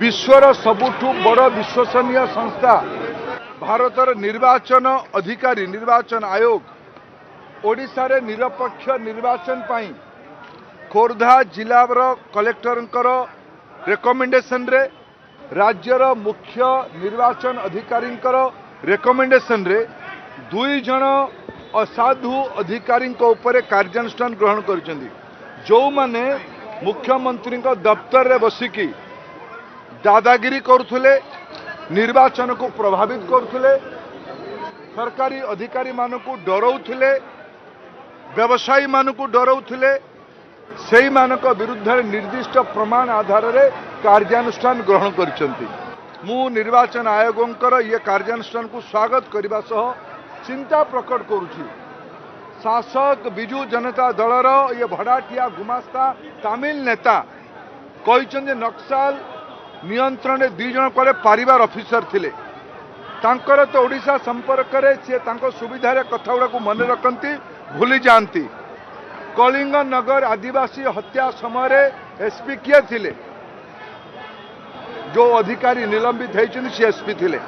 विश्वर सबुठु बड़ विश्वसनीय संस्था भारतर निर्वाचन अधिकारी निर्वाचन आयोग ओडिशा रे निरपेक्ष निर्वाचन पाई खोर्धा जिलार कलेक्टर रेकमेंडेशन रे राज्यर मुख्य निर्वाचन अधिकारी रेकमेंडेशन रे 2 जन असाधु अधिकारी कार्यानुष्ठान ग्रहण कर जो माने मुख्यमंत्री दफ्तर रे बसिकी दादागिरी करुले निर्वाचन को प्रभावित करुले सरकारी अधिकारी मानक डराउले व्यवसायी मानक डराउले से मानक विरुद्ध निर्दिष्ट प्रमाण आधार रे कार्यानुष्ठान ग्रहण कर निर्वाचन आयोगों ये कार्यानुष्ठान को स्वागत करने सह चिंता प्रकट करुछि। शासक विजु जनता दलर ये भड़ाटिया गुमास्ता तमिल नेता कहते नक्सल नियंत्रण 2 जन पर पारिवार ऑफिसर थिले तांकर तो ओडिशा संपर्क रे से तांको सुविधा रे कथा गुड़ा को मन रखती भूली जाती। कलिंग नगर आदिवासी हत्या समय एसपी किए थिले जो अधिकारी निलंबित होती सी एसपी थिले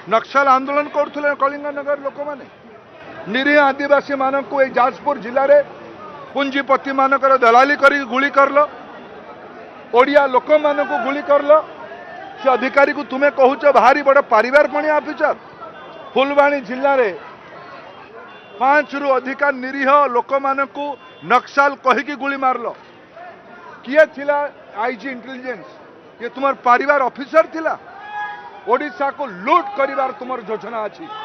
नक्सल आंदोलन करथुले कलिंग नगर लोक माने निरीह आदिवासी मानक जाजपुर जिले में पुंजीपति मानकर दलाली करी गुली करलो ओडिया लोक मान को गुली करलो से अधिकारी को तुम्हें कहूच भारी बड़ पारिवार पणिया ऑफिसर फुलवाणी जिले में 5 रु अधिका निरीह लोक मान को नक्सल कहीकि गुली मारलो किए थिला आईजी इंटेलिजेंस ये तुम्हार पारिवार ऑफिसर थिला ओडिशा को लूट करिवार तुम्हार योजना अच्छी।